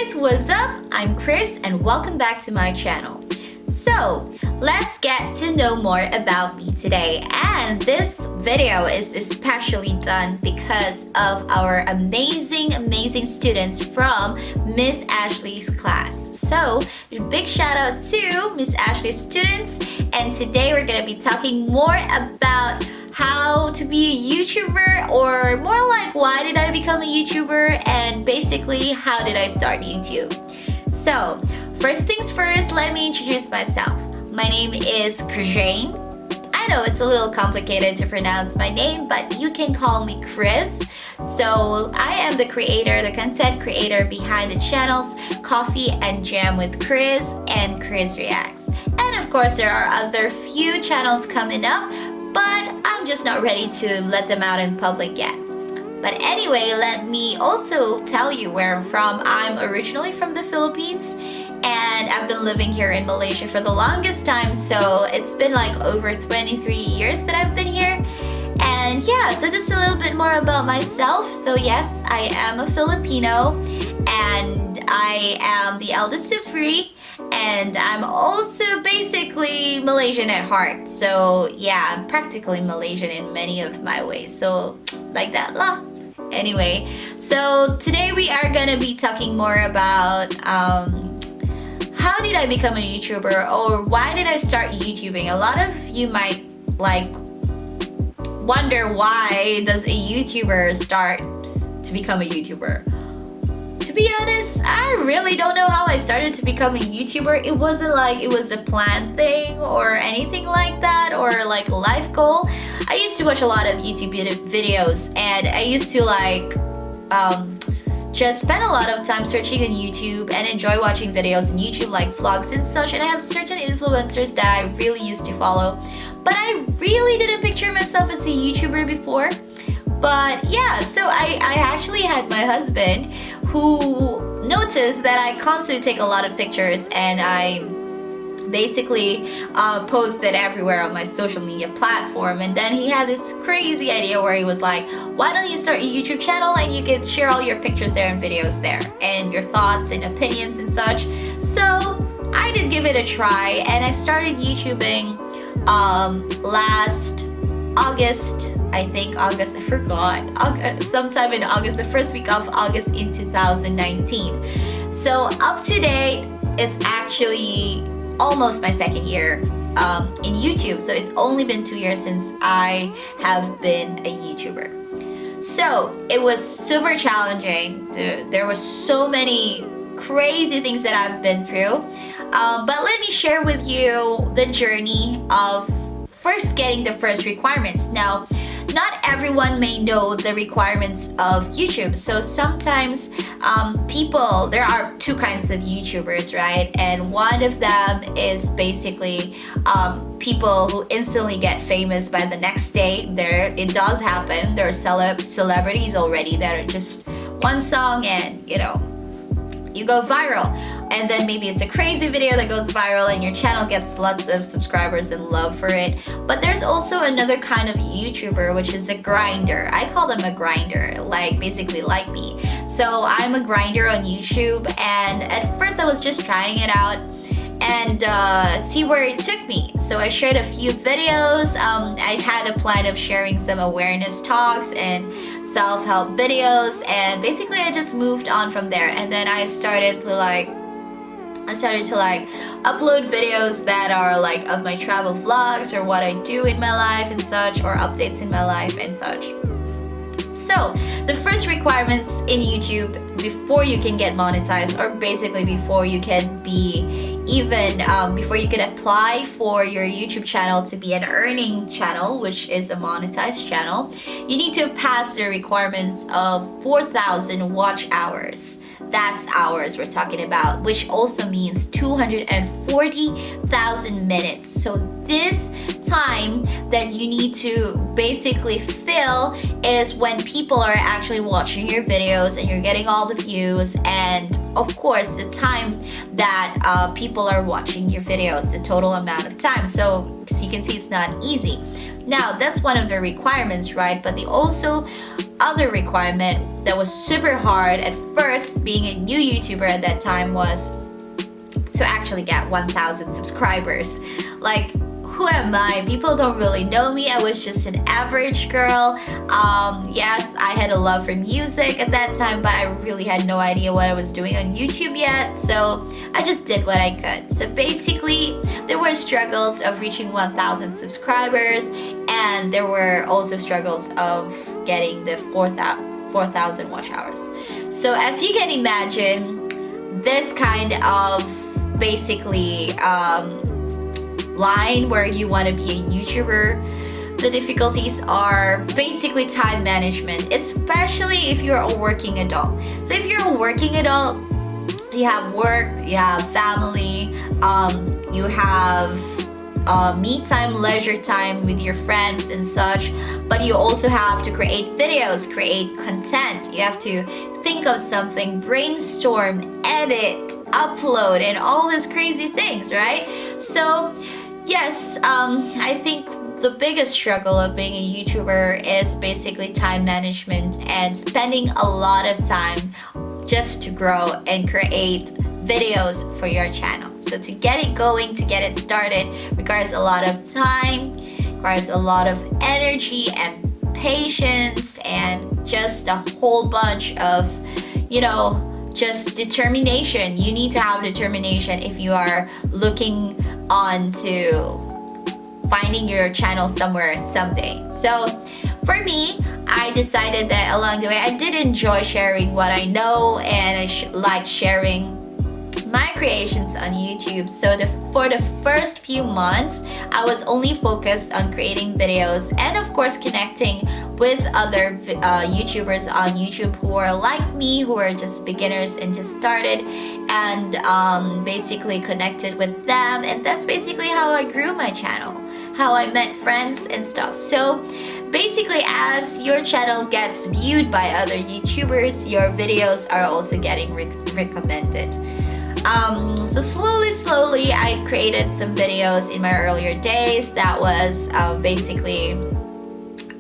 guys, what's up? I'm Chris and welcome back to my channel. So, let's get to know more about me today. And this video is especially done because of our amazing students from Miss Ashley's class. So, big shout out to Miss Ashley's students. And today we're going to be talking more about how to be a YouTuber, or more like why did I become a YouTuber, and basically how did I start YouTube. So first things first, let me introduce myself. My name is Krjane. I know it's a little complicated to pronounce my name, but you can call me Chris. So I am the content creator behind the channels Coffee and Jam with Chris and Chris Reacts. And of course there are other few channels coming up, but I'm just not ready to let them out in public yet. But anyway, let me also tell you where I'm from. I'm originally from the Philippines, and I've been living here in Malaysia for the longest time, so it's been like over 23 years that I've been here. And yeah, so just a little bit more about myself. So yes, I am a Filipino, and I am the eldest of three. And I'm also basically Malaysian at heart. So yeah, I'm practically Malaysian in many of my ways. So like that lah. Anyway, so today we are gonna be talking more about how did I become a YouTuber, or why did I start YouTubing. A lot of you might like wonder, why does a YouTuber start to become a YouTuber? To be honest, I really don't know how I started to become a YouTuber. It wasn't like it was a planned thing or anything like that, or like a life goal. I used to watch a lot of YouTube videos, and I used to like just spend a lot of time searching on YouTube and enjoy watching videos on YouTube, like vlogs and such. And I have certain influencers that I really used to follow, but I really didn't picture myself as a YouTuber before. But yeah, so I actually had my husband who noticed that I constantly take a lot of pictures, and I basically posted everywhere on my social media platform. And then he had this crazy idea where he was like, why don't you start a YouTube channel and you can share all your pictures there and videos there and your thoughts and opinions and such. So I did give it a try, and I started YouTubing last August, I forgot, sometime in August, the first week of August in 2019. So up to date, it's actually almost my second year in YouTube. So it's only been 2 years since I have been a YouTuber. So it was super challenging. There were so many crazy things that I've been through. But let me share with you the journey of first getting the first requirements. Now, not everyone may know the requirements of YouTube. So sometimes there are two kinds of YouTubers, right? And one of them is basically people who instantly get famous by the next day. It does happen. There are celebrities already that are just one song and you go viral. And then maybe it's a crazy video that goes viral and your channel gets lots of subscribers and love for it. But there's also another kind of YouTuber, which is a grinder. I call them a grinder, basically like me. So I'm a grinder on YouTube, and at first I was just trying it out and see where it took me. So I shared a few videos. I had a plan of sharing some awareness talks and self-help videos, and basically I just moved on from there. And then I started to upload videos that are like of my travel vlogs, or what I do in my life and such, or updates in my life and such. So the first requirements in YouTube before you can get monetized, or basically before you can before you can apply for your YouTube channel to be an earning channel, which is a monetized channel, you need to pass the requirements of 4,000 watch hours. That's hours we're talking about, which also means 240,000 minutes. So this time that you need to basically fill is when people are actually watching your videos and you're getting all the views, and of course the time that people are watching your videos, the total amount of time. So you can see it's not easy. Now that's one of the requirements, right? But they also other requirement that was super hard at first, being a new YouTuber at that time, was to actually get 1,000 subscribers. Like, who am I? People don't really know me. I was just an average girl. Yes, I had a love for music at that time, but I really had no idea what I was doing on YouTube yet. So I just did what I could. So basically, there were struggles of reaching 1,000 subscribers, and there were also struggles of getting the 4,000 watch hours. So as you can imagine, this kind of basically line where you want to be a YouTuber, the difficulties are basically time management, especially if you're a working adult. So if you're a working adult, you have work, you have family, you have me time, leisure time with your friends and such, but you also have to create videos, create content. You have to think of something, brainstorm, edit, upload, and all these crazy things, right? So yes, I think the biggest struggle of being a YouTuber is basically time management and spending a lot of time just to grow and create videos for your channel. So to get it going, to get it started, requires a lot of time, requires a lot of energy and patience, and just a whole bunch of, just determination. You need to have determination if you are looking on to finding your channel somewhere someday. So for me, I decided that along the way I did enjoy sharing what I know, and I like sharing my creations on YouTube. So for the first few months, I was only focused on creating videos and of course connecting with other YouTubers on YouTube who are like me, who are just beginners and just started, and basically connected with them. And that's basically how I grew my channel, how I met friends and stuff. So basically, as your channel gets viewed by other YouTubers, your videos are also getting recommended. So slowly I created some videos in my earlier days that was basically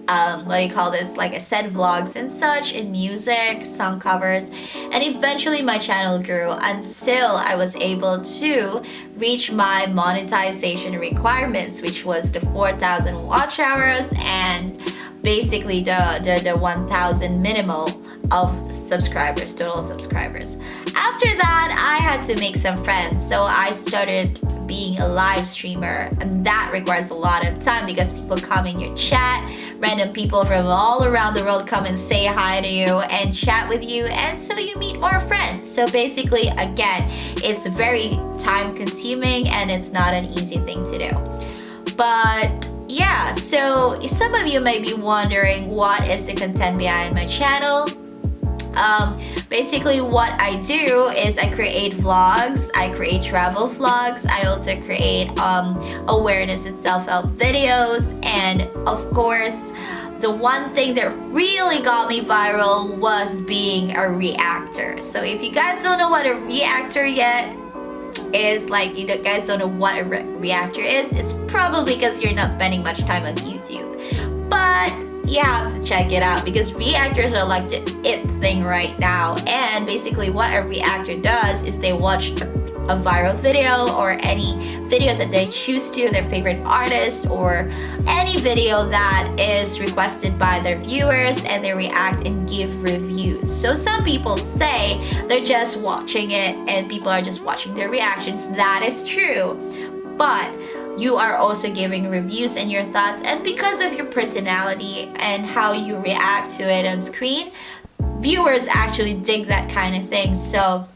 like I said, vlogs and such, in music, song covers, and eventually my channel grew until I was able to reach my monetization requirements, which was the 4,000 watch hours and basically the 1,000 minimal of subscribers, total subscribers. After that, I had to make some friends, so I started being a live streamer, and that requires a lot of time because people come in your chat, random people from all around the world come and say hi to you and chat with you, and so you meet more friends. So basically, again, it's very time consuming and it's not an easy thing to do. But yeah, so some of you may be wondering, what is the content behind my channel? Basically what I do is I create vlogs, I create travel vlogs, I also create awareness and self-help videos, and of course the one thing that really got me viral was being a reactor. So if you guys don't know what a reactor yet is, like, you guys don't know what a reactor is, it's probably because you're not spending much time on YouTube. But you have to check it out because reactors are like the it thing right now. And basically what a reactor does is they watch a viral video or any video that they choose to, their favorite artist, or any video that is requested by their viewers, and they react and give reviews. So some people say they're just watching it and people are just watching their reactions. That is true, but you are also giving reviews and your thoughts, and because of your personality and how you react to it on screen, viewers actually dig that kind of thing. So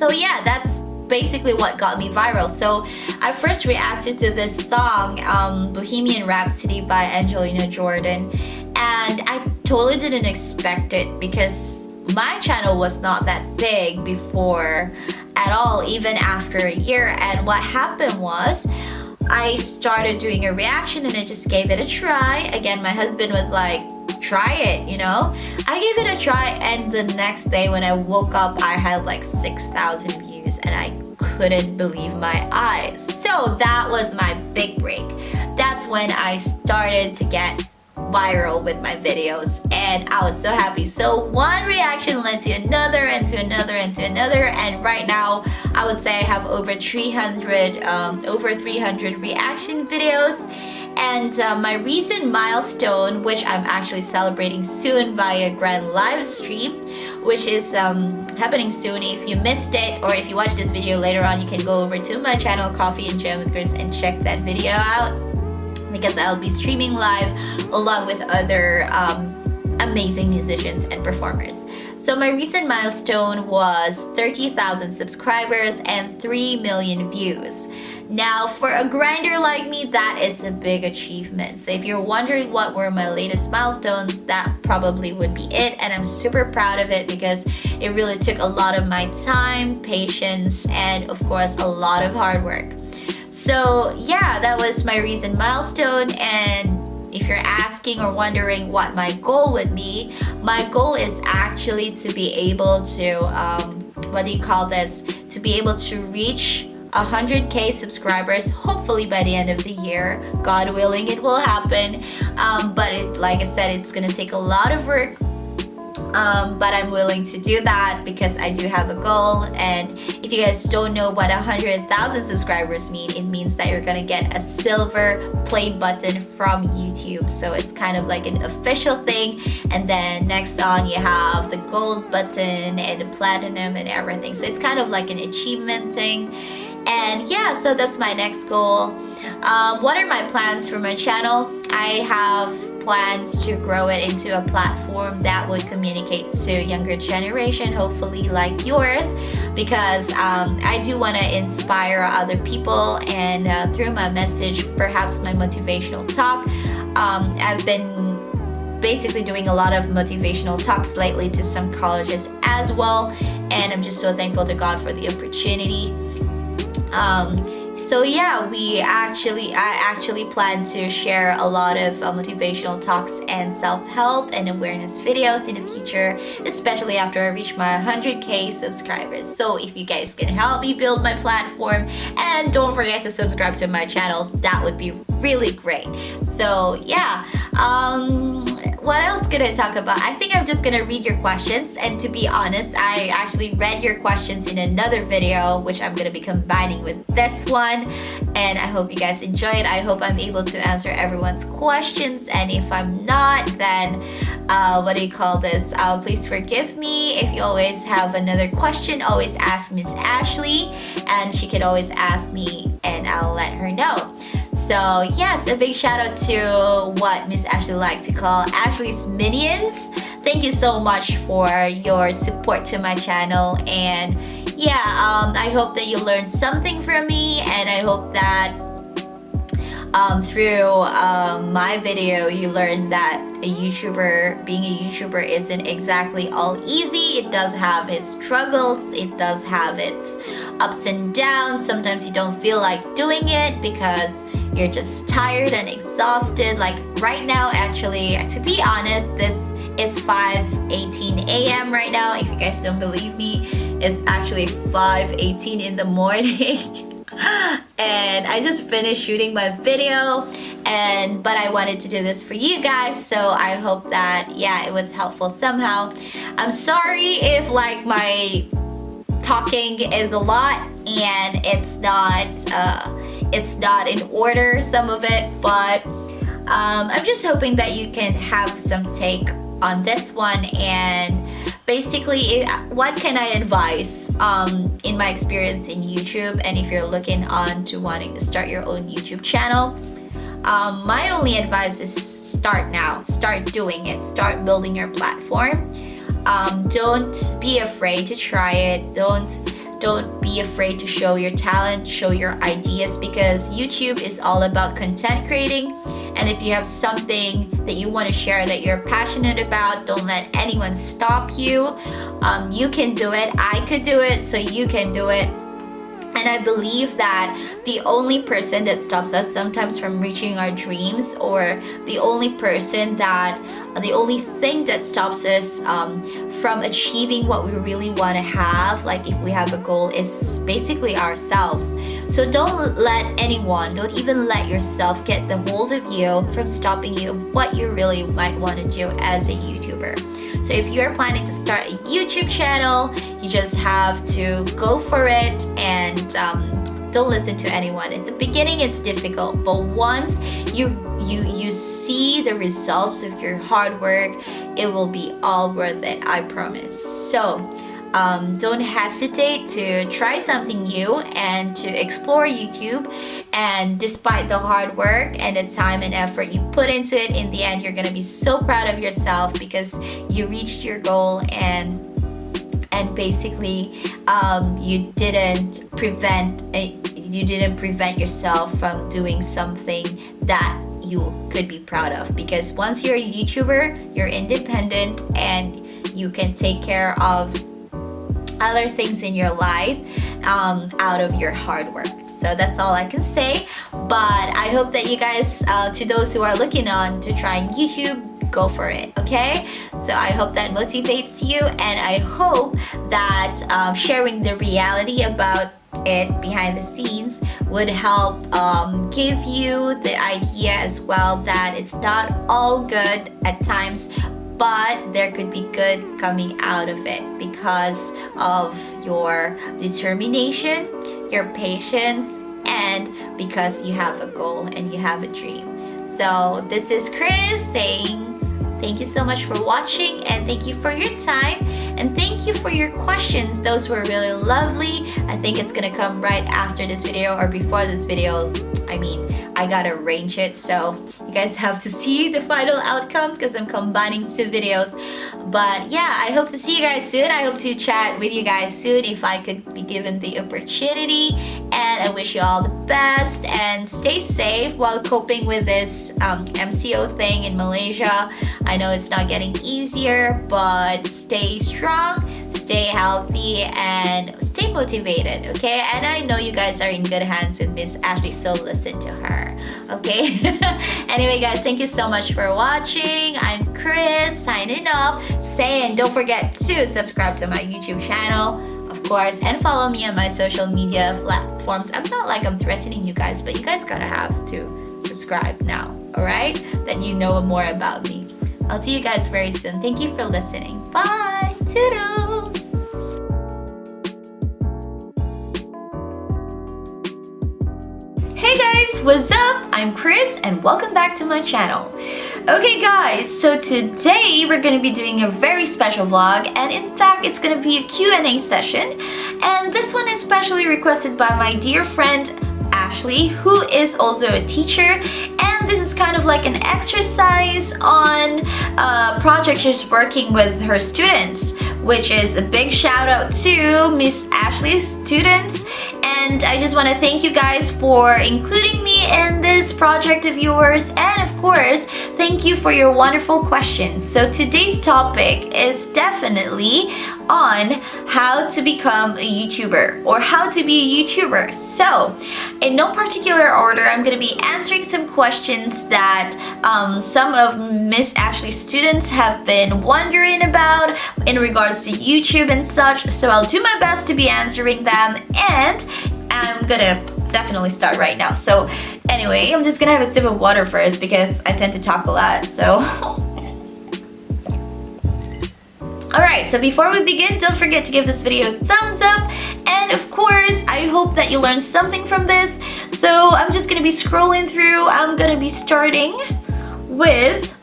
yeah, that's basically what got me viral. So I first reacted to this song, Bohemian Rhapsody by Angelina Jordan, and I totally didn't expect it because my channel was not that big before at all, even after a year. And what happened was, I started doing a reaction and I just gave it a try. Again, my husband was like, try it, I gave it a try, and the next day when I woke up, I had like 6,000 views and I couldn't believe my eyes. So that was my big break. That's when I started to get viral with my videos, and I was so happy. So one reaction led to another and to another and to another, and right now I would say I have over 300 reaction videos. And my recent milestone, which I'm actually celebrating soon via grand live stream, which is happening soon. If you missed it, or if you watch this video later on, you can go over to my channel Coffee and Jam with Chris and check that video out, because I'll be streaming live along with other amazing musicians and performers. So my recent milestone was 30,000 subscribers and 3 million views. Now, for a grinder like me, that is a big achievement. So if you're wondering what were my latest milestones, that probably would be it. And I'm super proud of it because it really took a lot of my time, patience, and of course, a lot of hard work. So yeah, that was my recent milestone. And if you're asking or wondering what my goal would be, my goal is actually to be able to, to be able to reach 100K subscribers, hopefully by the end of the year. God willing, it will happen. But like I said, it's gonna take a lot of work. But I'm willing to do that because I do have a goal. And if you guys don't know what 100,000 subscribers mean, it means that you're gonna get a silver play button from YouTube. So it's kind of like an official thing. And then next on you have the gold button and the platinum and everything. So it's kind of like an achievement thing. And yeah, so that's my next goal. What are my plans for my channel? I have plans to grow it into a platform that would communicate to younger generation, hopefully like yours, because I do want to inspire other people, and through my message, perhaps my motivational talk. I've been basically doing a lot of motivational talks lately to some colleges as well, and I'm just so thankful to God for the opportunity. So yeah, I actually plan to share a lot of motivational talks and self-help and awareness videos in the future, especially after I reach my 100K subscribers. So if you guys can help me build my platform, and don't forget to subscribe to my channel, that would be really great. So yeah, what else can I talk about? I think I'm just gonna read your questions, and to be honest, I actually read your questions in another video, which I'm gonna be combining with this one, and I hope you guys enjoy it. I hope I'm able to answer everyone's questions, and if I'm not, then please forgive me. If you always have another question, always ask Miss Ashley, and she can always ask me and I'll let her know. So yes, a big shout out to what Miss Ashley liked to call Ashley's Minions. Thank you so much for your support to my channel, and yeah, I hope that you learned something from me, and I hope that through my video you learned that being a YouTuber isn't exactly all easy. It does have its struggles, it does have its ups and downs. Sometimes you don't feel like doing it because you're just tired and exhausted. Like right now, actually, to be honest, this is 5:18 a.m. right now. If you guys don't believe me, it's actually 5:18 in the morning. And I just finished shooting my video, but I wanted to do this for you guys, so I hope that it was helpful somehow. I'm sorry if like my talking is a lot and it's not in order, some of it, but I'm just hoping that you can have some take on this one. And basically, what can I advise in my experience in YouTube, and if you're looking on to wanting to start your own YouTube channel, my only advice is start now. Start doing it. Start building your platform. Don't be afraid to try it. Don't be afraid to show your talent, show your ideas, because YouTube is all about content creating. And if you have something that you want to share that you're passionate about, don't let anyone stop you. You can do it. I could do it, so you can do it. And I believe that the only person that stops us sometimes from reaching our dreams, or the only thing that stops us from achieving what we really want to have, like if we have a goal, is basically ourselves. So don't let anyone, don't even let yourself get the hold of you from stopping you of what you really might want to do as a YouTuber. So if you're planning to start a YouTube channel, you just have to go for it and don't listen to anyone. At the beginning, it's difficult, but once you see the results of your hard work, it will be all worth it, I promise. So don't hesitate to try something new and to explore YouTube. And despite the hard work and the time and effort you put into it, in the end, you're gonna be so proud of yourself because you reached your goal and basically you didn't prevent yourself from doing something that you could be proud of. Because once you're a YouTuber, you're independent and you can take care of other things in your life out of your hard work. So that's all I can say. But I hope that you guys, to those who are looking on to trying YouTube, go for it, okay? So I hope that motivates you, and I hope that sharing the reality about it behind the scenes would help give you the idea as well that it's not all good at times, but there could be good coming out of it because of your determination, your patience, and because you have a goal and you have a dream. So this is Chris saying thank you so much for watching, and thank you for your time, and thank you for your questions. Those were really lovely. I think it's gonna come right after this video or before this video. I mean, I gotta arrange it, so you guys have to see the final outcome because I'm combining two videos. But yeah, I hope to see you guys soon. I hope to chat with you guys soon if I could be given the opportunity. And I wish you all the best and stay safe while coping with this MCO thing in Malaysia. I know it's not getting easier, but stay strong, stay healthy, and stay motivated, okay? And I know you guys are in good hands with Miss Ashley, so listen to her, okay? Anyway, guys, thank you so much for watching. I'm Chris, signing off, saying don't forget to subscribe to my YouTube channel, of course, and follow me on my social media platforms. I'm not like I'm threatening you guys, but you guys gotta have to subscribe now, alright? Then you know more about me. I'll see you guys very soon. Thank you for listening. Bye! Toodles! Hey guys, what's up? I'm Chris and welcome back to my channel. Okay guys, so today we're going to be doing a very special vlog, and in fact it's going to be a Q&A session, and this one is specially requested by my dear friend Ashley, who is also a teacher, and this is kind of like an exercise on a project she's working with her students, which is a big shout out to Miss Ashley's students. And I just want to thank you guys for including me in this project of yours, and of course thank you for your wonderful questions. So today's topic is definitely on how to become a YouTuber or how to be a YouTuber. So in no particular order, I'm going to be answering some questions that some of Miss Ashley's students have been wondering about in regards to YouTube and such. So I'll do my best to be answering them, and I'm gonna definitely start right now. So anyway, I'm just gonna have a sip of water first because I tend to talk a lot, so alright, so before we begin, don't forget to give this video a thumbs up, and of course I hope that you learned something from this. So I'm just gonna be scrolling through. I'm gonna be starting with,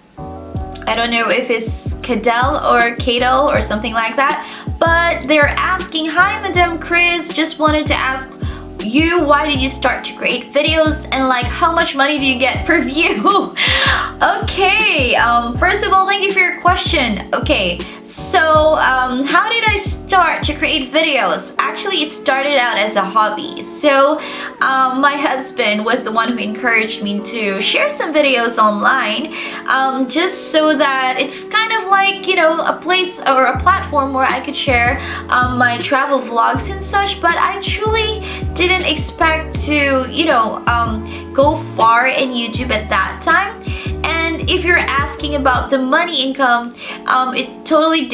I don't know if it's Cadell or Cadel or something like that, but they're asking, hi Madam Chris, just wanted to ask you, why did you start to create videos, and like how much money do you get per view? Okay, first of all, thank you for your question. Okay, so how did I start to create videos? Actually, it started out as a hobby. So my husband was the one who encouraged me to share some videos online, just so that it's kind of like, you know, a place or a platform where I could share my travel vlogs and such. But I truly didn't expect to, you know, go far in YouTube at that time. And if you're asking about the money income, it totally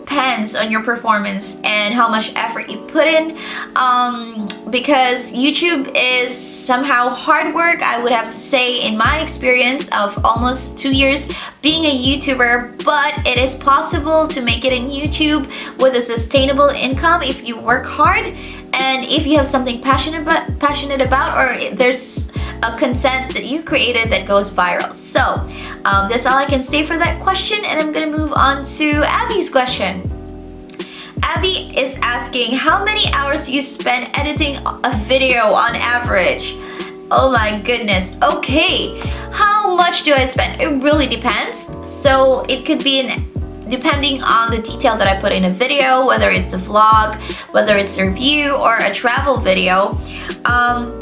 depends on your performance and how much effort you put in, because YouTube is somehow hard work, I would have to say, in my experience of almost 2 years being a YouTuber. But it is possible to make it in YouTube with a sustainable income if you work hard and if you have something passionate about, or there's a content that you created that goes viral. So that's all I can say for that question, and I'm gonna move on to Abby's question. Abby is asking, how many hours do you spend editing a video on average? Oh my goodness. Okay, how much do I spend? It really depends. So it could be depending on the detail that I put in a video, whether it's a vlog, whether it's a review or a travel video,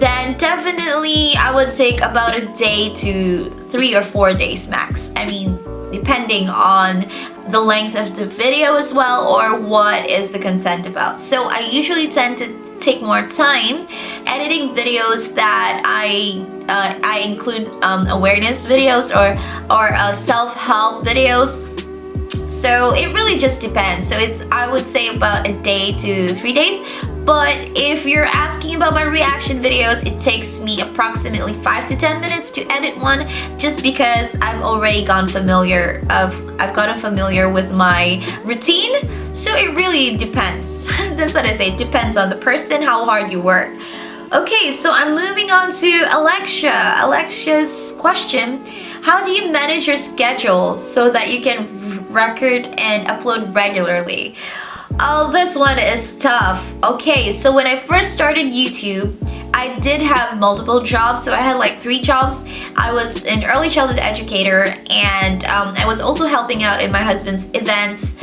then definitely I would take about a day to 3 or 4 days max. I mean, depending on the length of the video as well, or what is the content about. So I usually tend to take more time editing videos that I include awareness videos or self-help videos. So it really just depends. So it's, I would say, about a day to 3 days. But if you're asking about my reaction videos, it takes me approximately 5 to 10 minutes to edit one, just because I've already gotten familiar with my routine. So it really depends. That's what I say. It depends on the person, how hard you work. Okay, so I'm moving on to Alexia. Alexia's question: how do you manage your schedule so that you can record and upload regularly? Oh, this one is tough. Okay, so when I first started YouTube, I did have multiple jobs. So I had like 3 jobs. I was an early childhood educator, and I was also helping out in my husband's events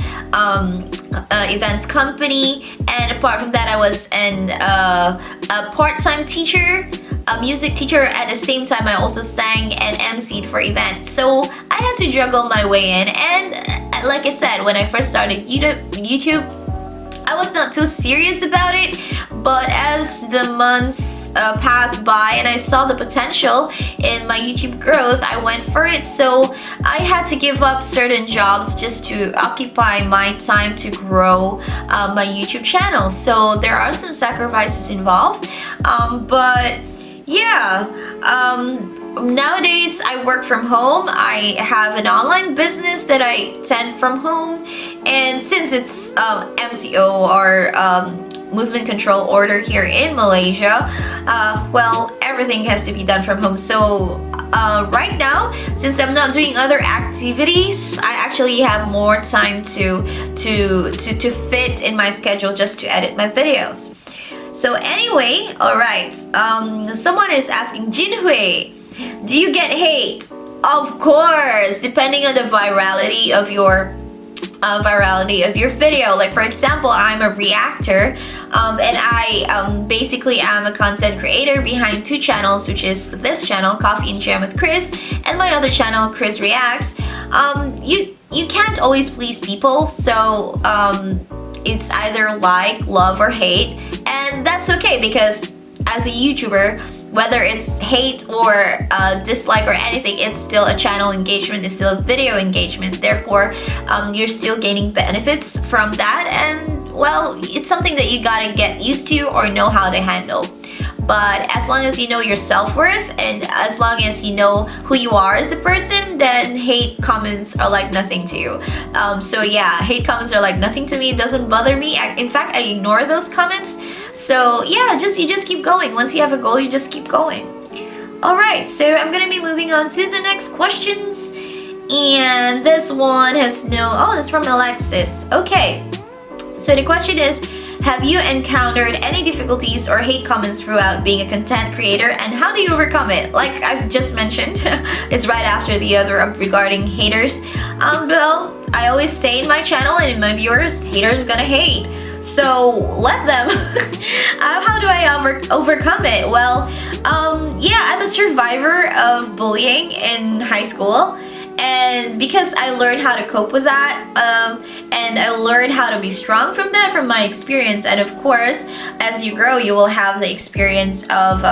company. And apart from that, I was a part-time teacher, a music teacher. At the same time, I also sang and emceed for events. So I had to juggle my way in. And like I said, when I first started YouTube, I was not too serious about it. But as the months passed by and I saw the potential in my YouTube growth, I went for it. So I had to give up certain jobs just to occupy my time to grow my YouTube channel. So there are some sacrifices involved, but yeah, nowadays I work from home. I have an online business that I tend from home, and since it's MCO or movement control order here in Malaysia, well, everything has to be done from home. So right now, since I'm not doing other activities, I actually have more time to fit in my schedule just to edit my videos. So anyway, alright, someone is asking, Jinhui, do you get hate? Of course, depending on the virality of your video. Like, for example, I'm a reactor, and I basically am a content creator behind 2 channels, which is this channel, Coffee and Jam with Chris, and my other channel, Chris Reacts. You can't always please people, so it's either like, love, or hate, and that's okay, because as a YouTuber, whether it's hate or dislike or anything, it's still a channel engagement, it's still a video engagement. Therefore, you're still gaining benefits from that, and well, it's something that you gotta get used to or know how to handle. But as long as you know your self-worth and as long as you know who you are as a person, then hate comments are like nothing to you. So yeah, hate comments are like nothing to me. It doesn't bother me. In fact, I ignore those comments. So yeah, you just keep going. Once you have a goal, you just keep going. Alright, so I'm gonna be moving on to the next questions. And this one has it's from Alexis. Okay, so the question is, have you encountered any difficulties or hate comments throughout being a content creator, and how do you overcome it? Like I've just mentioned, it's right after the other regarding haters. Well, I always say in my channel and in my viewers, haters gonna hate. So let them. How do I overcome it? Well, yeah, I'm a survivor of bullying in high school. And because I learned how to cope with that, and I learned how to be strong from that, from my experience. And of course, as you grow, you will have the experience of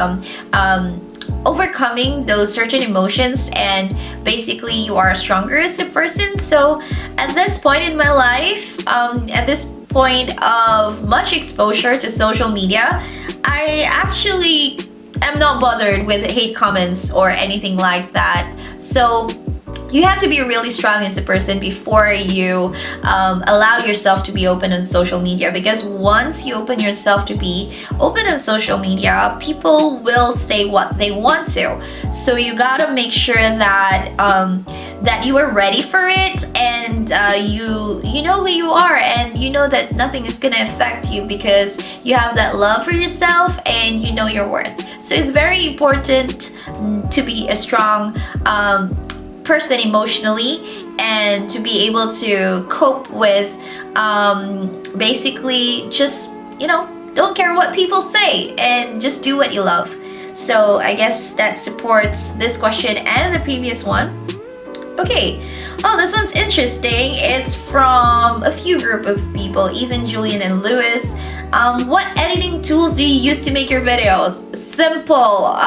overcoming those certain emotions, and basically you are stronger as a person. So at this point in my life, at this point of much exposure to social media, I actually am not bothered with hate comments or anything like that. So you have to be really strong as a person before you allow yourself to be open on social media, because once you open yourself to be open on social media, people will say what they want to. So you gotta make sure that that you are ready for it, and you know who you are, and you know that nothing is gonna affect you because you have that love for yourself and you know your worth. So it's very important to be a strong person emotionally, and to be able to cope with basically just, don't care what people say and just do what you love. So I guess that supports this question and the previous one. Okay. Oh, this one's interesting. It's from a few group of people, Ethan, Julian, and Lewis. What editing tools do you use to make your videos? Simple.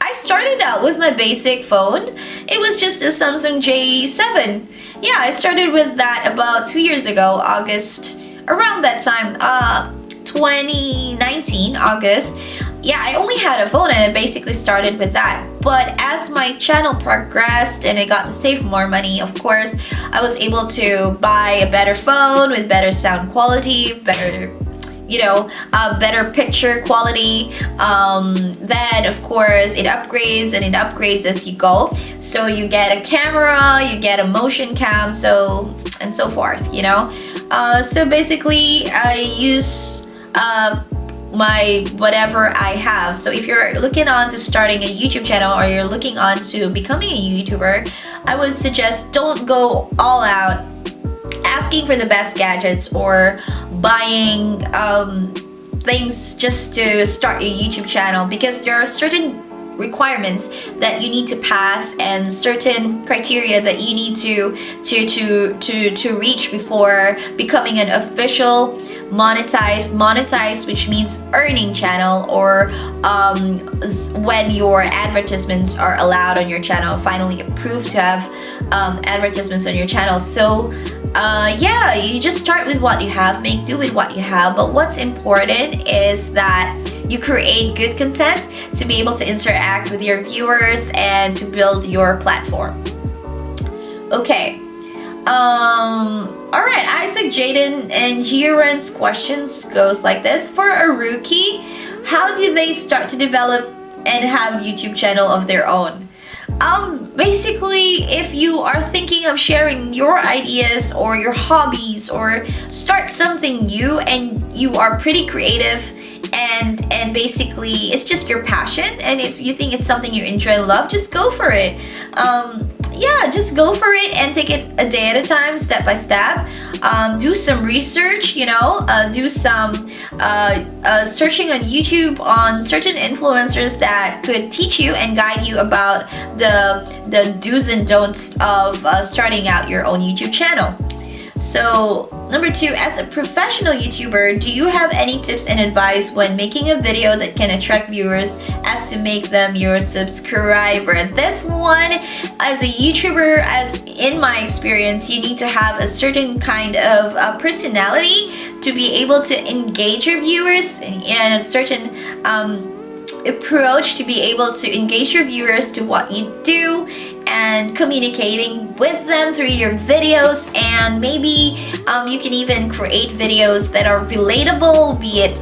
I started out with my basic phone. It was just a Samsung J7. Yeah, I started with that about 2 years ago, August, around that time, 2019, August. Yeah, I only had a phone and I basically started with that. But as my channel progressed and I got to save more money, of course, I was able to buy a better phone with better sound quality, better picture quality. Then of course it upgrades and it upgrades as you go. So you get a camera, you get a motion cam, so and so forth, So basically I use my whatever I have. So if you're looking on to starting a YouTube channel, or you're looking on to becoming a YouTuber, I would suggest don't go all out asking for the best gadgets or buying things just to start your YouTube channel, because there are certain requirements that you need to pass and certain criteria that you need to reach before becoming an official monetized, which means earning channel, or when your advertisements are allowed on your channel, finally approved to have advertisements on your channel. So yeah, you just start with what you have, make do with what you have. But what's important is that you create good content to be able to interact with your viewers and to build your platform. Okay. Alright, Isaac, Jaden, and Jiren's questions goes like this. For a rookie, how do they start to develop and have YouTube channel of their own? Basically, if you are thinking of sharing your ideas or your hobbies or start something new and you are pretty creative, and basically it's just your passion, and if you think it's something you enjoy and love, just go for it. Yeah, just go for it and take it a day at a time, step by step. Do some research, do some searching on YouTube on certain influencers that could teach you and guide you about the do's and don'ts of starting out your own YouTube channel. So, number 2, as a professional YouTuber, do you have any tips and advice when making a video that can attract viewers as to make them your subscriber? This one, as a YouTuber, as in my experience, you need to have a certain kind of personality to be able to engage your viewers, and a certain approach to be able to engage your viewers to what you do, and communicating with them through your videos. And maybe you can even create videos that are relatable, be it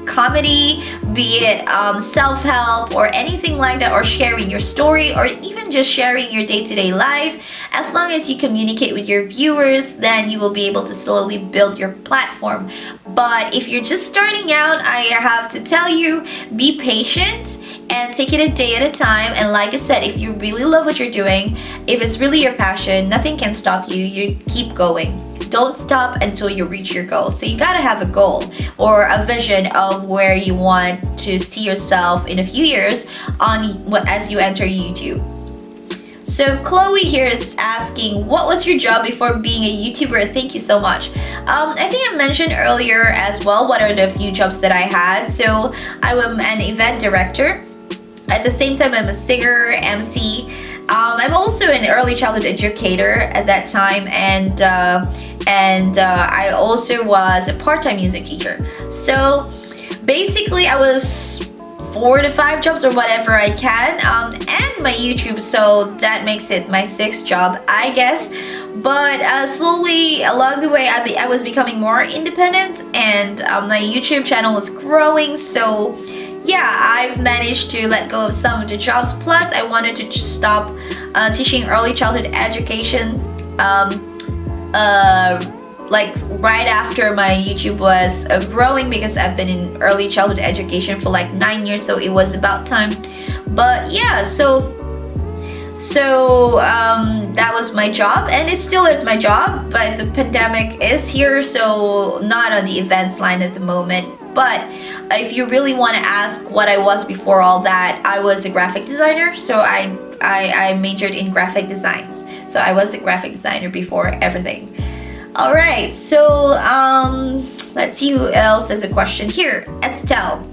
comedy, be it self-help or anything like that, or sharing your story, or even just sharing your day-to-day life. As long as you communicate with your viewers, then you will be able to slowly build your platform. But if you're just starting out, I have to tell you, be patient and take it a day at a time. And like I said, if you really love what you're doing, if it's really your passion, nothing can stop you. You keep going. Don't stop until you reach your goal. So you gotta have a goal or a vision of where you want to see yourself in a few years as you enter YouTube. So Chloe here is asking, what was your job before being a YouTuber? Thank you so much. I think I mentioned earlier as well what are the few jobs that I had. So I am an event director. At the same time, I'm a singer, MC. I'm also an early childhood educator at that time, and I also was a part-time music teacher. So basically, I was 4 to 5 jobs or whatever I can, and my YouTube. So that makes it my 6th job, I guess. But slowly along the way, I was becoming more independent, and my YouTube channel was growing. So yeah, I've managed to let go of some of the jobs. Plus, I wanted to stop teaching early childhood education like right after my YouTube was growing, because I've been in early childhood education for like 9 years, so it was about time. But yeah, so that was my job, and it still is my job, but the pandemic is here, so not on the events line at the moment. But if you really want to ask what I was before all that, I was a graphic designer. So I majored in graphic designs. So I was a graphic designer before everything. All right, so let's see who else has a question here. Estelle,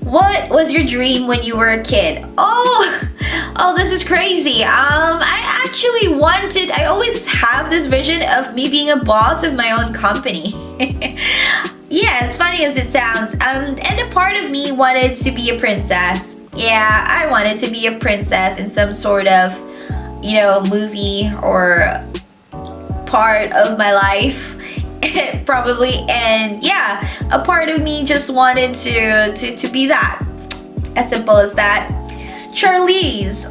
what was your dream when you were a kid? Oh, this is crazy. I actually I always have this vision of me being a boss of my own company. Yeah, as funny as it sounds. And a part of me wanted to be a princess. Yeah, I wanted to be a princess in some sort of, movie or part of my life. Probably. And yeah, a part of me just wanted to be that. As simple as that. Charlize,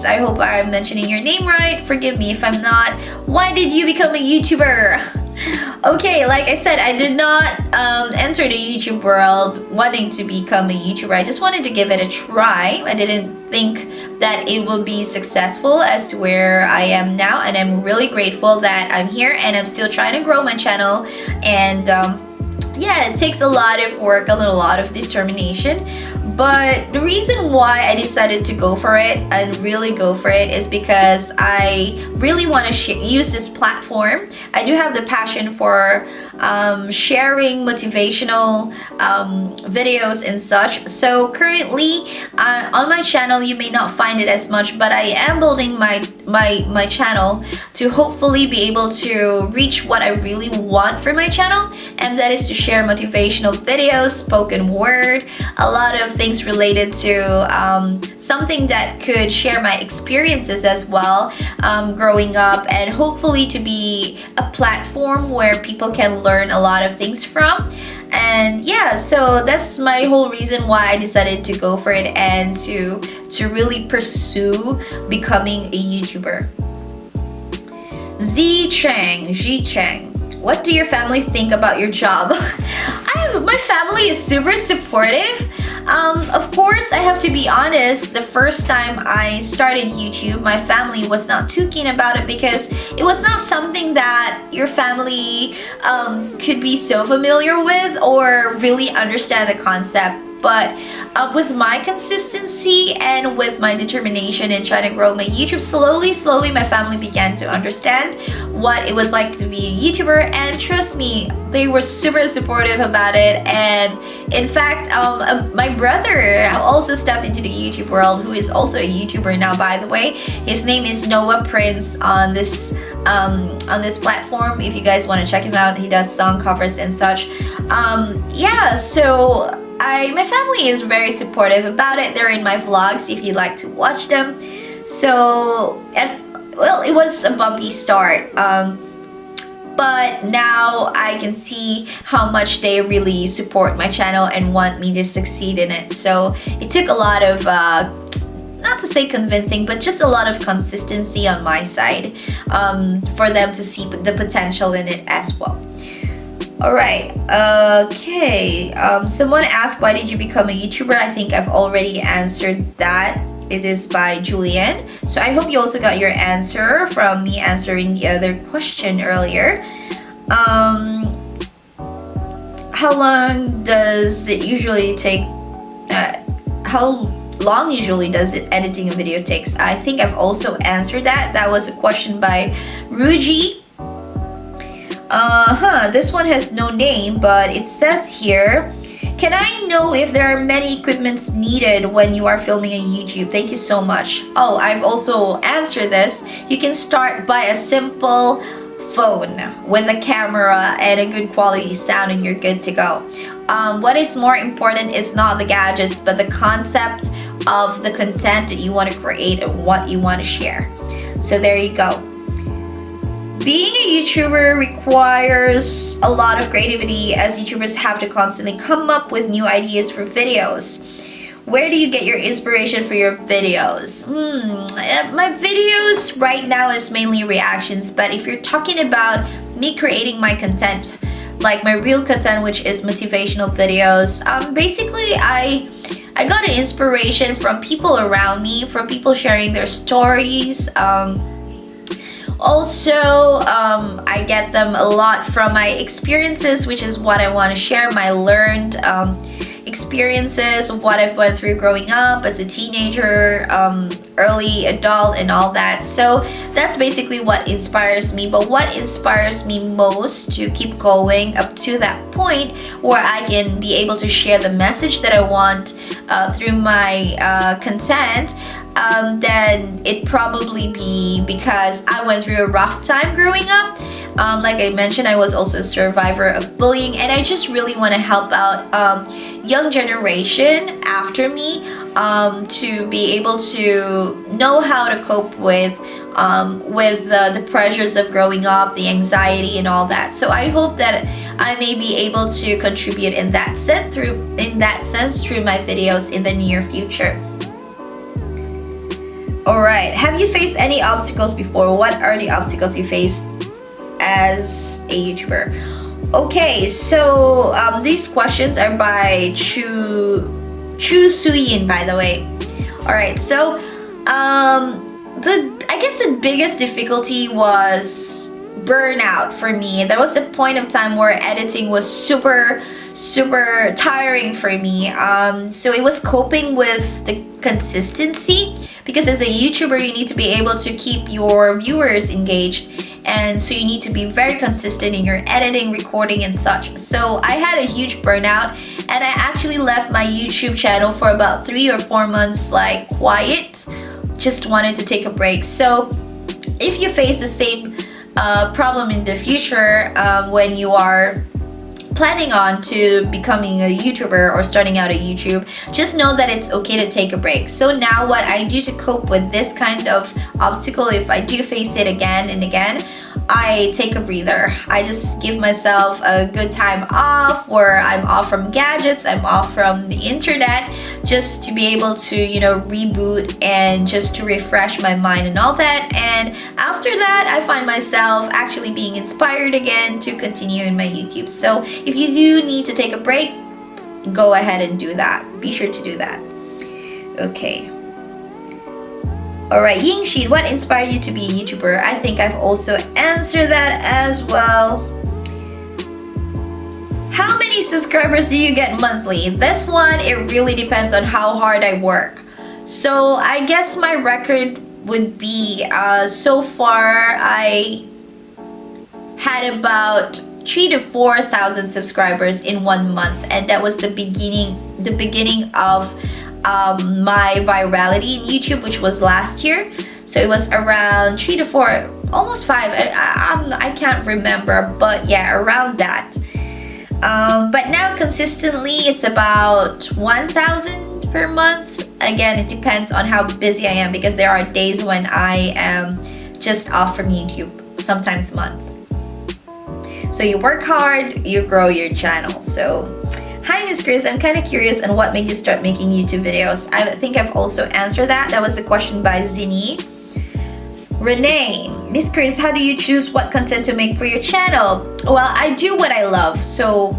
I hope I'm mentioning your name right. Forgive me if I'm not. Why did you become a YouTuber? Okay, like I said, I did not enter the YouTube world wanting to become a YouTuber. I just wanted to give it a try. I didn't think that it will be successful as to where I am now, and I'm really grateful that I'm here and I'm still trying to grow my channel. And yeah, it takes a lot of work and a lot of determination. But the reason why I decided to go for it and really go for it is because I really want to use this platform. I do have the passion for sharing motivational videos and such. So currently on my channel, you may not find it as much, but I am building my channel to hopefully be able to reach what I really want for my channel, and that is to share motivational videos, spoken word, a lot of things related to something that could share my experiences as well growing up, and hopefully to be a platform where people can learn a lot of things from. And yeah, so that's my whole reason why I decided to go for it and to really pursue becoming a YouTuber. Ji Cheng, what do your family think about your job? My family is super supportive. Of course, I have to be honest, the first time I started YouTube, my family was not too keen about it because it was not something that your family could be so familiar with or really understand the concept. But with my consistency and with my determination in trying to grow my YouTube, slowly my family began to understand what it was like to be a YouTuber, and trust me, they were super supportive about it. And in fact, my brother also stepped into the YouTube world, who is also a YouTuber now, by the way. His name is Noah Prince on this platform. If you guys want to check him out, he does song covers and such. Yeah, so my family is very supportive about it. They're in my vlogs if you'd like to watch them. So, it was a bumpy start. But now I can see how much they really support my channel and want me to succeed in it. So it took a lot of, not to say convincing, but just a lot of consistency on my side for them to see the potential in it as well. Alright, okay. Someone asked, why did you become a YouTuber? I think I've already answered that. It is by Julianne. So I hope you also got your answer from me answering the other question earlier. How long does it usually take? How long usually does editing a video takes? I think I've also answered that. That was a question by Ruji. This one has no name, but it says here, Can I know if there are many equipments needed when you are filming on YouTube? Thank you so much. Oh, I've also answered this. You can start by a simple phone with a camera and a good quality sound and you're good to go. What is more important is not the gadgets, but the concept of the content that you want to create and what you want to share. So there you go. Being a YouTuber requires a lot of creativity, as YouTubers have to constantly come up with new ideas for videos. Where do you get your inspiration for your videos? My videos right now is mainly reactions, but if you're talking about me creating my content, like my real content, which is motivational videos, basically I got an inspiration from people around me, from people sharing their stories. Also, I get them a lot from my experiences, which is what I want to share, my learned experiences of what I've went through growing up as a teenager, early adult and all that. So that's basically what inspires me. But what inspires me most to keep going up to that point where I can be able to share the message that I want through my content, then it probably be because I went through a rough time growing up. Like I mentioned, I was also a survivor of bullying, and I just really want to help out young generation after me to be able to know how to cope with the pressures of growing up, the anxiety and all that. So I hope that I may be able to contribute in that sense through my videos in the near future. Alright, have you faced any obstacles before? What are the obstacles you faced as a YouTuber? Okay, so these questions are by Chu Suyin, by the way. Alright, so I guess the biggest difficulty was burnout for me. There was a point of time where editing was super tiring for me. So it was coping with the consistency, because as a YouTuber you need to be able to keep your viewers engaged, and so you need to be very consistent in your editing, recording and such. So I had a huge burnout, and I actually left my YouTube channel for about 3 or 4 months, like quiet, just wanted to take a break. So if you face the same problem in the future when you are planning on to becoming a YouTuber or starting out a YouTube, just know that it's okay to take a break. So now what I do to cope with this kind of obstacle, if I do face it again and again, I take a breather. I just give myself a good time off where I'm off from gadgets, I'm off from the internet, just to be able to, reboot and just to refresh my mind and all that. And after that, I find myself actually being inspired again to continue in my YouTube. So if you do need to take a break, go ahead and do that. Be sure to do that. Okay. Alright, Yingxin, what inspired you to be a YouTuber? I think I've also answered that as well. How many subscribers do you get monthly? This one, it really depends on how hard I work. So I guess my record would be, so far I had about 3,000 to 4,000 subscribers in 1 month, and that was the beginning of my virality in YouTube, which was last year. So it was around 3 to 4, almost 5. I can't remember, but yeah, around that. But now consistently it's about 1,000 per month. Again, it depends on how busy I am, because there are days when I am just off from YouTube, sometimes months. So you work hard, you grow your channel. So hi Miss Chris, I'm kind of curious on what made you start making YouTube videos. I think I've also answered that. That was a question by Zini. Renee, Miss Chris, how do you choose what content to make for your channel? Well, I do what I love. So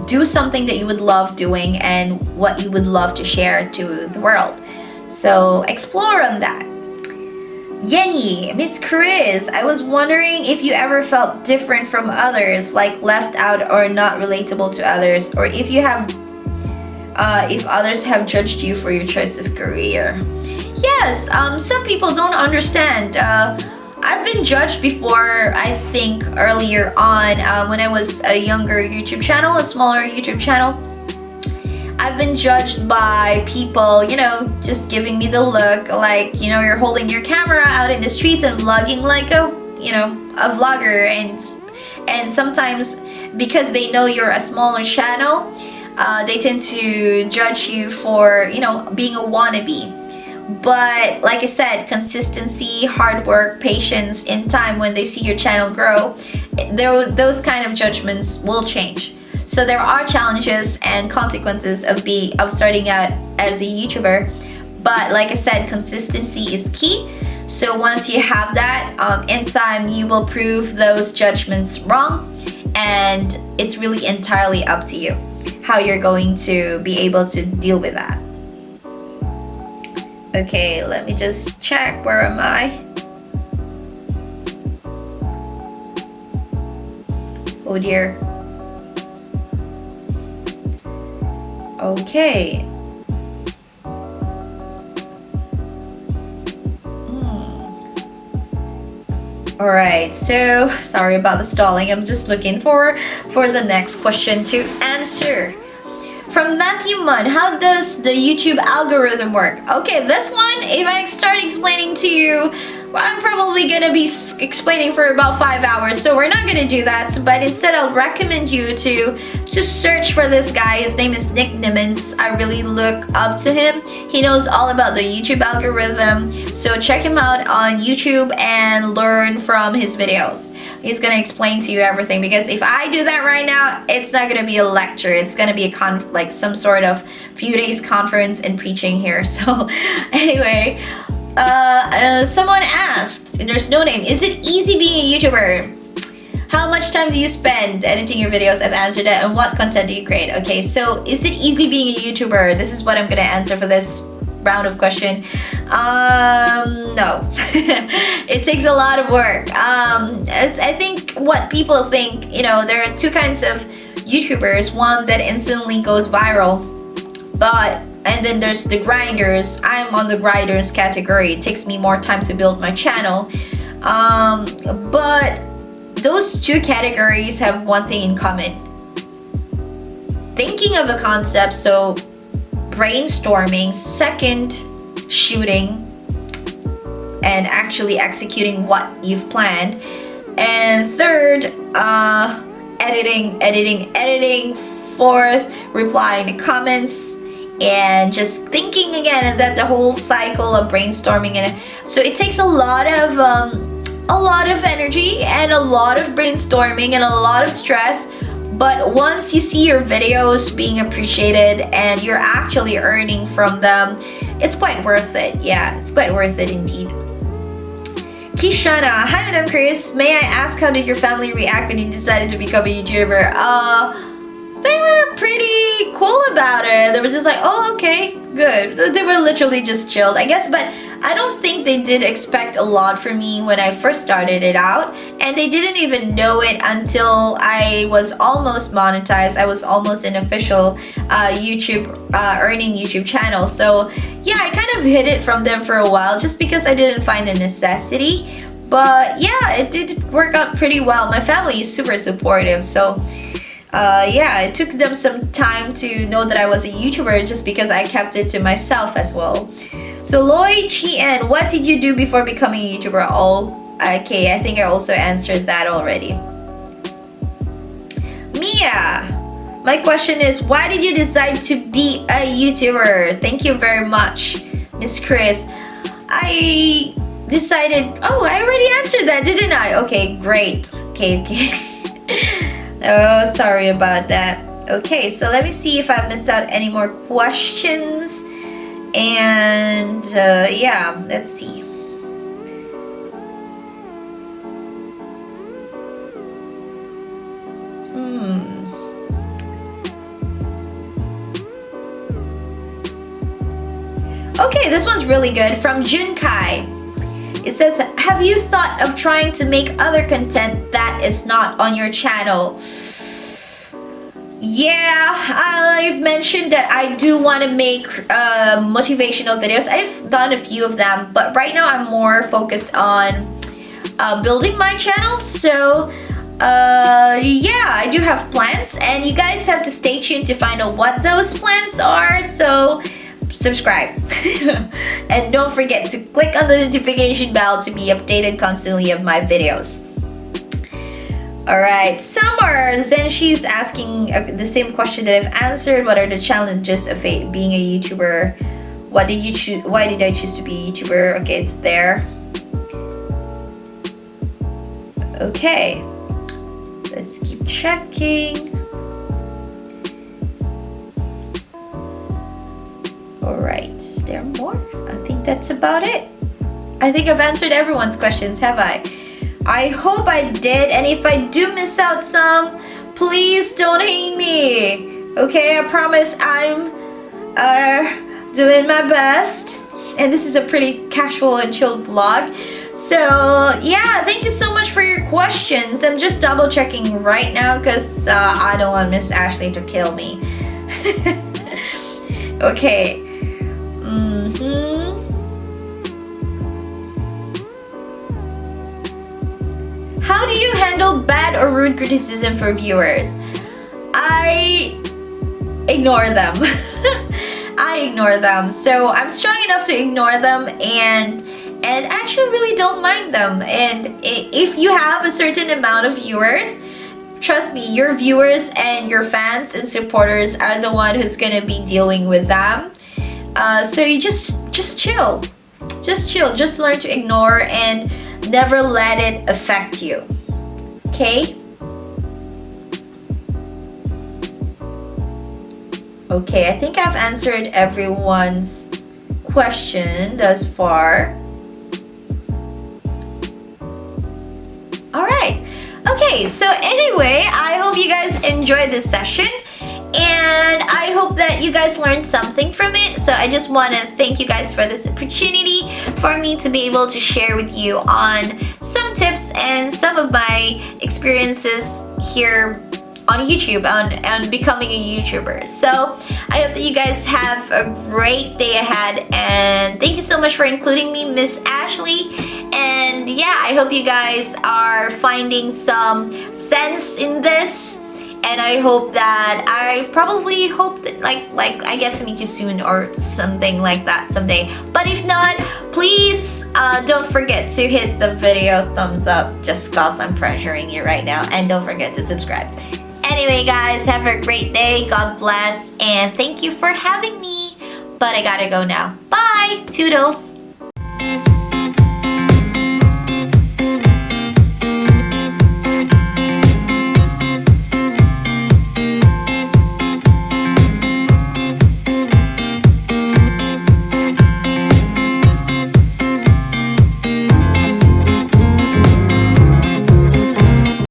do something that you would love doing and what you would love to share to the world. So explore on that. Yenny, Miss Chris, I was wondering if you ever felt different from others, like left out or not relatable to others, or if you have, if others have judged you for your choice of career. Yes, some people don't understand. I've been judged before, I think earlier on when I was a younger YouTube channel, a smaller YouTube channel. I've been judged by people, just giving me the look like, you're holding your camera out in the streets and vlogging like a vlogger, and sometimes because they know you're a smaller channel, they tend to judge you for, being a wannabe. But like I said, consistency, hard work, patience, in time when they see your channel grow, those kind of judgments will change. So there are challenges and consequences of starting out as a YouTuber. But like I said, consistency is key. So once you have that, in time you will prove those judgments wrong, and it's really entirely up to you how you're going to be able to deal with that. Okay, let me just check. Where am I? Oh dear. Okay. All right, so sorry about the stalling. I'm just looking for the next question to answer. From Matthew Munn, how does the YouTube algorithm work? Okay, this one, if I start explaining to you, I'm probably gonna be explaining for about 5 hours, so we're not gonna do that. But instead, I'll recommend you to search for this guy. His name is Nick Nimmons. I really look up to him. He knows all about the YouTube algorithm, so check him out on YouTube and learn from his videos. He's gonna explain to you everything, because if I do that right now, it's not gonna be a lecture. It's gonna be like some sort of few days conference and preaching here. So anyway, someone asked, and there's no name, is it easy being a YouTuber? How much time do you spend editing your videos? I've answered that. And what content do you create? Okay, so is it easy being a YouTuber? This is what I'm gonna answer for this round of question. No. It takes a lot of work. As I think what people think, there are two kinds of YouTubers. One that instantly goes viral, and then there's the grinders. I'm on the grinders category. It takes me more time to build my channel. But those two categories have one thing in common. Thinking of a concept, so brainstorming. Second, shooting and actually executing what you've planned. And third, editing. Fourth, replying to comments, and just thinking again, and that the whole cycle of brainstorming. And so it takes a lot of energy and a lot of brainstorming and a lot of stress. But once you see your videos being appreciated and you're actually earning from them, it's quite worth it. Yeah, it's quite worth it indeed. Kishana, hi Madam Chris. May I ask, how did your family react when you decided to become a YouTuber? They were pretty cool about it. They were just like, oh, okay, good. They were literally just chilled, I guess. But I don't think they did expect a lot from me when I first started it out. And they didn't even know it until I was almost monetized. I was almost an official earning YouTube channel. So yeah, I kind of hid it from them for a while just because I didn't find a necessity. But yeah, it did work out pretty well. My family is super supportive. So yeah, it took them some time to know that I was a YouTuber just because I kept it to myself as well. So Lloyd Chien, what did you do before becoming a YouTuber? Oh, okay, I think I also answered that already. Mia, my question is, why did you decide to be a YouTuber? Thank you very much, Miss Chris. I decided, oh, I already answered that, didn't I? Okay, great. Okay. Oh, sorry about that. Okay, so let me see if I've missed out any more questions. And yeah, let's see. Okay, this one's really good. From Junkai. It says, have you thought of trying to make other content that is not on your channel? Yeah, I've mentioned that I do want to make motivational videos. I've done a few of them, but right now I'm more focused on building my channel. So Yeah, I do have plans, and you guys have to stay tuned to find out what those plans are. So subscribe and don't forget to click on the notification bell to be updated constantly of my videos. Alright, Summer, then she's asking the same question that I've answered. What are the challenges of being a YouTuber? Why did I choose to be a YouTuber? Okay, it's there. Okay, let's keep checking. Alright, is there more? I think that's about it. I think I've answered everyone's questions, have I? I hope I did, and if I do miss out some, please don't hate me. Okay, I promise I'm doing my best. And this is a pretty casual and chilled vlog. So yeah, thank you so much for your questions. I'm just double checking right now because I don't want Miss Ashley to kill me. Okay. How do you handle bad or rude criticism from viewers? I ignore them. I ignore them. So I'm strong enough to ignore them and actually really don't mind them. And if you have a certain amount of viewers, trust me, your viewers and your fans and supporters are the one who's gonna be dealing with them. So you just chill. Just chill. Just learn to ignore and never let it affect you. Okay? Okay, I think I've answered everyone's question thus far. Alright. Okay, so anyway, I hope you guys enjoyed this session. And I hope that you guys learned something from it. So I just want to thank you guys for this opportunity for me to be able to share with you on some tips and some of my experiences here on YouTube on becoming a YouTuber. So I hope that you guys have a great day ahead, and thank you so much for including me, Miss Ashley. And yeah, I hope you guys are finding some sense in this. And I hope that I hope that like I get to meet you soon or something like that someday. But if not, please don't forget to hit the video thumbs up just cause I'm pressuring you right now, and don't forget to subscribe. Anyway guys, have a great day, God bless, and thank you for having me. But I gotta go now. Bye! Toodles!